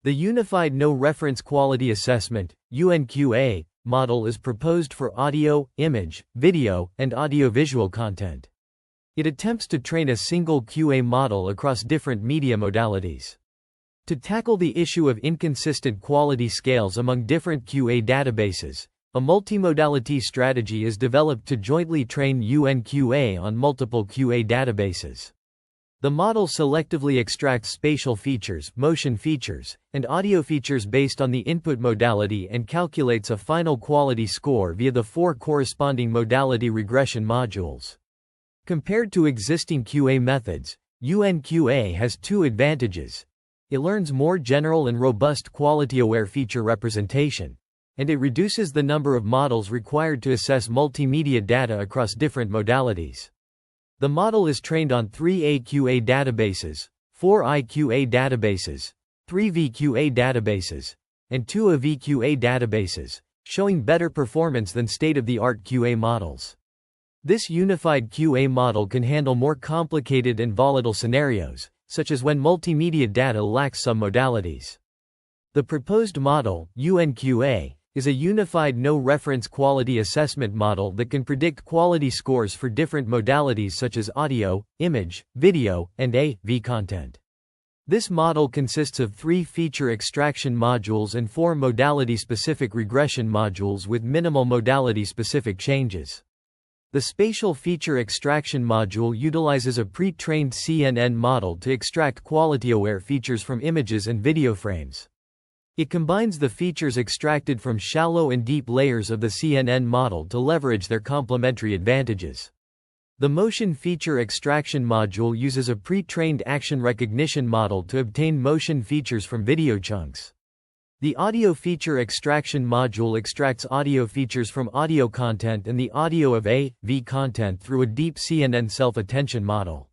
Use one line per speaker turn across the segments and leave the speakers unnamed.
The Unified No Reference Quality Assessment (UNQA) model is proposed for audio, image, video, and audiovisual content. It attempts to train a single QA model across different media modalities. To tackle the issue of inconsistent quality scales among different QA databases, a multi-modality strategy is developed to jointly train UNQA on multiple QA databases. The model selectively extracts spatial features, motion features, and audio features based on the input modality and calculates a final quality score via the 4 corresponding modality regression modules. Compared to existing QA methods, UNQA has 2 advantages. It learns more general and robust quality-aware feature representation, and it reduces the number of models required to assess multimedia data across different modalities. The model is trained on 3 AQA databases, 4 IQA databases, 3 VQA databases, and 2 AVQA databases, showing better performance than state-of-the-art QA models. This unified QA model can handle more complicated and volatile scenarios, such as when multimedia data lacks some modalities. The proposed model, UNQA, is a unified no-reference quality assessment model that can predict quality scores for different modalities such as audio, image, video, and AV content. This model consists of 3 feature extraction modules and 4 modality-specific regression modules with minimal modality-specific changes. The spatial feature extraction module utilizes a pre-trained CNN model to extract quality-aware features from images and video frames. It combines the features extracted from shallow and deep layers of the CNN model to leverage their complementary advantages. The motion feature extraction module uses a pre-trained action recognition model to obtain motion features from video chunks. The audio feature extraction module extracts audio features from audio content and the audio of AV content through a deep CNN self-attention model.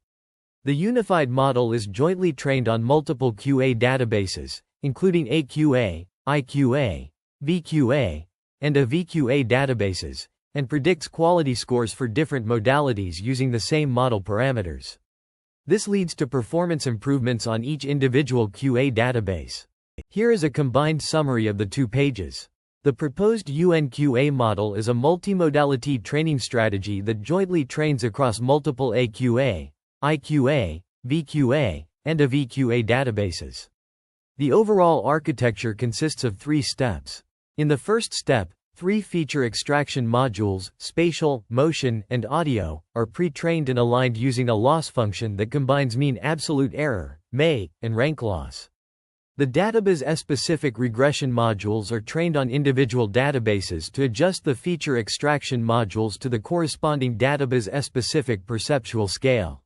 The unified model is jointly trained on multiple QA databases, including AQA, IQA, VQA, and AVQA databases, and predicts quality scores for different modalities using the same model parameters. This leads to performance improvements on each individual QA database. Here is a combined summary of the 2 pages. The proposed UNQA model is a multimodality training strategy that jointly trains across multiple AQA, IQA, VQA, and AVQA databases. The overall architecture consists of 3 steps. In the first step, 3 feature extraction modules, spatial, motion, and audio, are pre-trained and aligned using a loss function that combines mean absolute error, MAE, and rank loss. The database-specific regression modules are trained on individual databases to adjust the feature extraction modules to the corresponding database-specific perceptual scale.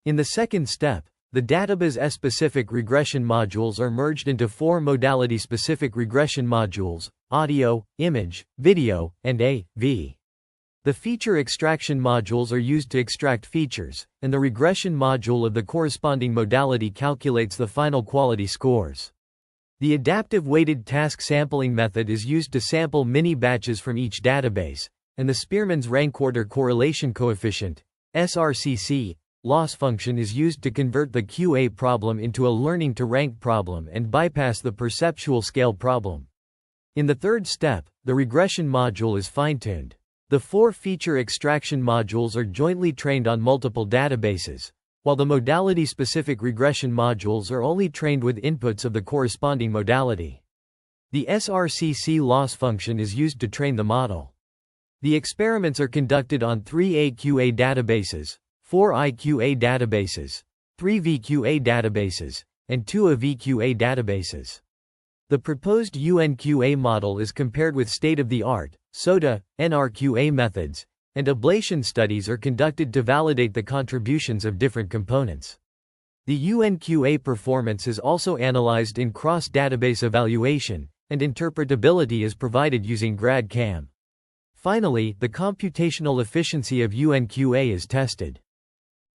In the second step, the database-specific regression modules are merged into 4 modality-specific regression modules: audio, image, video, and AV. The feature extraction modules are used to extract features, and the regression module of the corresponding modality calculates the final quality scores. The adaptive weighted task sampling method is used to sample mini-batches from each database, and the Spearman's rank order correlation coefficient (SRCC) loss function is used to convert the QA problem into a learning-to-rank problem and bypass the perceptual scale problem. In the third step, the regression module is fine-tuned. The 4 feature extraction modules are jointly trained on multiple databases, while the modality-specific regression modules are only trained with inputs of the corresponding modality. The SRCC loss function is used to train the model. The experiments are conducted on 3 AQA databases, 4 IQA databases, 3 VQA databases, and 2 AVQA databases. The proposed UNQA model is compared with state-of-the-art, SOTA, NRQA methods, and ablation studies are conducted to validate the contributions of different components. The UNQA performance is also analyzed in cross-database evaluation, and interpretability is provided using GradCam. Finally, the computational efficiency of UNQA is tested.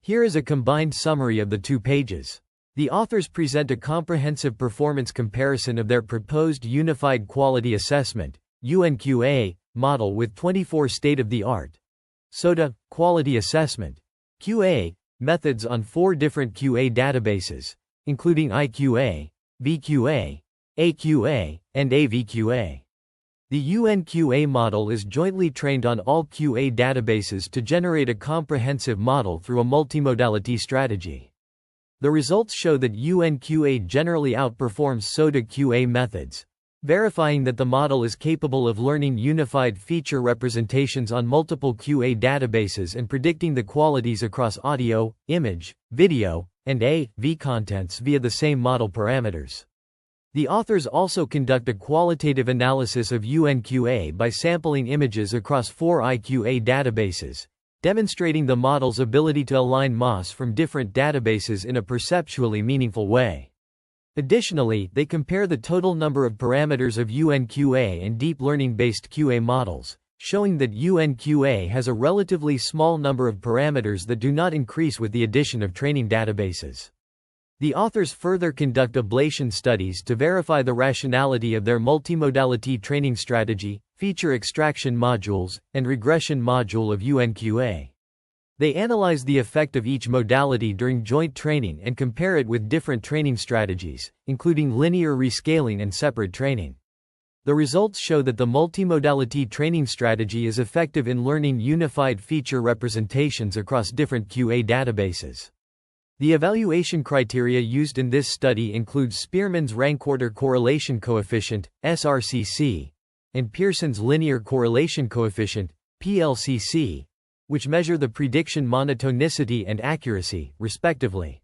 Here is a combined summary of the 2 pages. The authors present a comprehensive performance comparison of their proposed Unified Quality Assessment (UNQA) model with 24 state-of-the-art SOTA quality assessment (QA) methods on 4 different QA databases, including IQA, VQA, AQA, and AVQA. The UNQA model is jointly trained on all QA databases to generate a comprehensive model through a multimodality strategy. The results show that UNQA generally outperforms SOTA QA methods, verifying that the model is capable of learning unified feature representations on multiple QA databases and predicting the qualities across audio, image, video, and AV contents via the same model parameters. The authors also conduct a qualitative analysis of UNQA by sampling images across 4 IQA databases, demonstrating the model's ability to align MOS from different databases in a perceptually meaningful way. Additionally, they compare the total number of parameters of UNQA and deep learning-based QA models, showing that UNQA has a relatively small number of parameters that do not increase with the addition of training databases. The authors further conduct ablation studies to verify the rationality of their multimodality training strategy, feature extraction modules, and regression module of UNQA. They analyze the effect of each modality during joint training and compare it with different training strategies, including linear rescaling and separate training. The results show that the multimodality training strategy is effective in learning unified feature representations across different QA databases. The evaluation criteria used in this study include Spearman's rank-order correlation coefficient, SRCC, and Pearson's linear correlation coefficient, PLCC, which measure the prediction monotonicity and accuracy, respectively.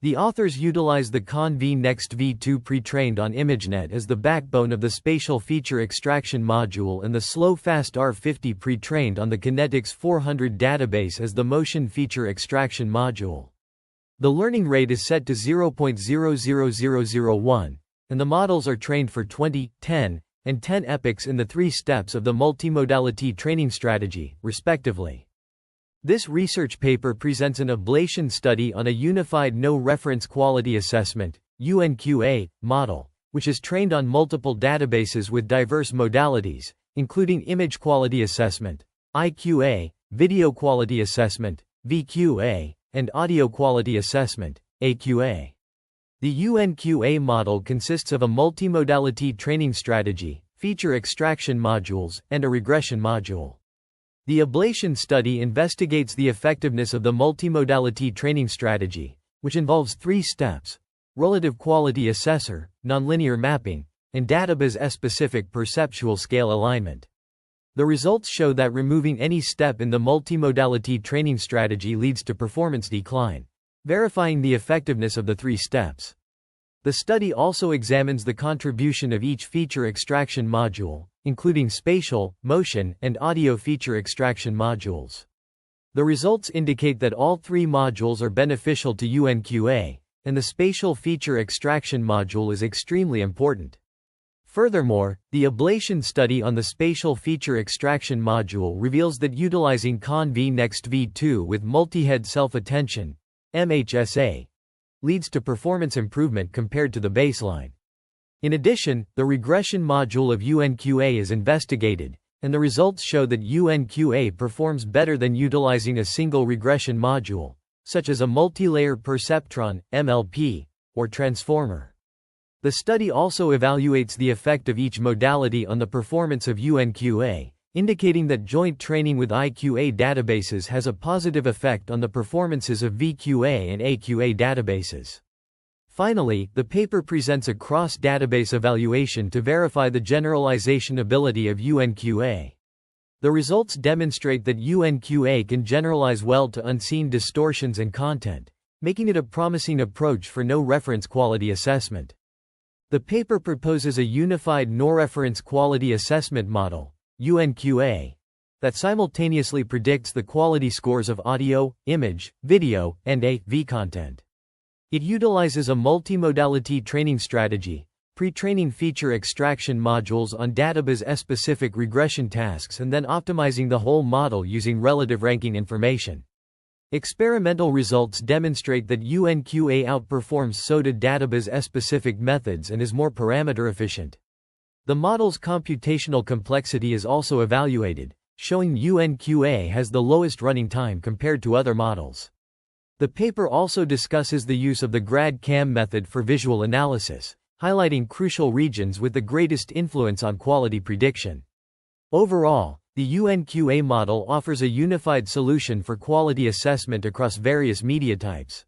The authors utilize the conv-next v2 pre-trained on ImageNet as the backbone of the spatial feature extraction module and the slow-fast R50 pre-trained on the Kinetics 400 database as the motion feature extraction module. The learning rate is set to 0.00001, and the models are trained for 20, 10, and 10 epochs in the 3 steps of the multimodality training strategy, respectively. This research paper presents an ablation study on a unified no-reference quality assessment (UNQA) model, which is trained on multiple databases with diverse modalities, including image quality assessment (IQA), video quality assessment (VQA), and audio quality assessment (AQA). The UNQA model consists of a multimodality training strategy, feature extraction modules, and a regression module. The ablation study investigates the effectiveness of the multimodality training strategy, which involves 3 steps: relative quality assessor, nonlinear mapping, and database-specific perceptual scale alignment. The results show that removing any step in the multimodality training strategy leads to performance decline, verifying the effectiveness of the 3 steps. The study also examines the contribution of each feature extraction module, including spatial, motion, and audio feature extraction modules. The results indicate that all 3 modules are beneficial to UNQA, and the spatial feature extraction module is extremely important. Furthermore, the ablation study on the spatial feature extraction module reveals that utilizing conv-next v2 with multi-head self-attention, MHSA, leads to performance improvement compared to the baseline. In addition, the regression module of UNQA is investigated, and the results show that UNQA performs better than utilizing a single regression module, such as a multi-layer perceptron, MLP, or transformer. The study also evaluates the effect of each modality on the performance of UNQA, indicating that joint training with IQA databases has a positive effect on the performances of VQA and AQA databases. Finally, the paper presents a cross-database evaluation to verify the generalization ability of UNQA. The results demonstrate that UNQA can generalize well to unseen distortions and content, making it a promising approach for no-reference quality assessment. The paper proposes a unified no-reference quality assessment model, UNQA, that simultaneously predicts the quality scores of audio, image, video, and AV content. It utilizes a multimodality training strategy, pre-training feature extraction modules on database-specific regression tasks and then optimizing the whole model using relative ranking information. Experimental results demonstrate that UNQA outperforms SOTA database-specific methods and is more parameter efficient. The model's computational complexity is also evaluated, showing UNQA has the lowest running time compared to other models. The paper also discusses the use of the grad-cam method for visual analysis, highlighting crucial regions with the greatest influence on quality prediction. Overall, the UNQA model offers a unified solution for quality assessment across various media types.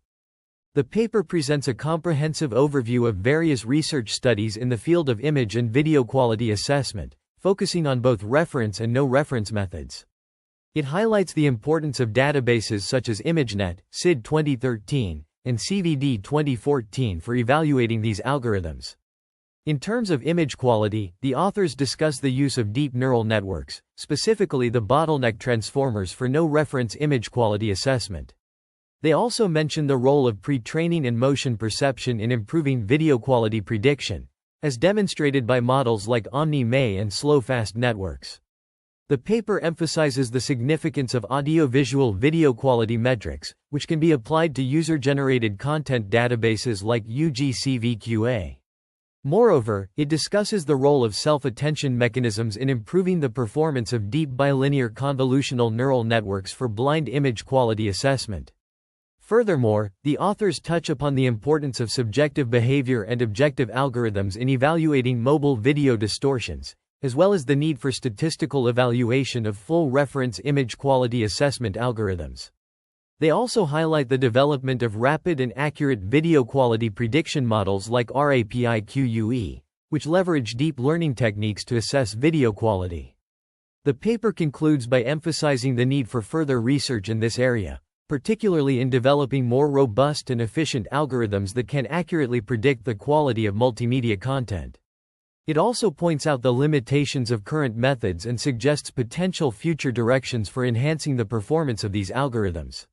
The paper presents a comprehensive overview of various research studies in the field of image and video quality assessment, focusing on both reference and no-reference methods. It highlights the importance of databases such as ImageNet, SID 2013, and CVD 2014 for evaluating these algorithms. In terms of image quality, the authors discuss the use of deep neural networks, specifically the bottleneck transformers for no-reference image quality assessment. They also mention the role of pre-training and motion perception in improving video quality prediction, as demonstrated by models like Omni-May and slow-fast networks. The paper emphasizes the significance of audiovisual video quality metrics, which can be applied to user-generated content databases like UGC-VQA. Moreover, it discusses the role of self-attention mechanisms in improving the performance of deep bilinear convolutional neural networks for blind image quality assessment. Furthermore, the authors touch upon the importance of subjective behavior and objective algorithms in evaluating mobile video distortions, as well as the need for statistical evaluation of full reference image quality assessment algorithms. They also highlight the development of rapid and accurate video quality prediction models like RAPI-QUE, which leverage deep learning techniques to assess video quality. The paper concludes by emphasizing the need for further research in this area, particularly in developing more robust and efficient algorithms that can accurately predict the quality of multimedia content. It also points out the limitations of current methods and suggests potential future directions for enhancing the performance of these algorithms.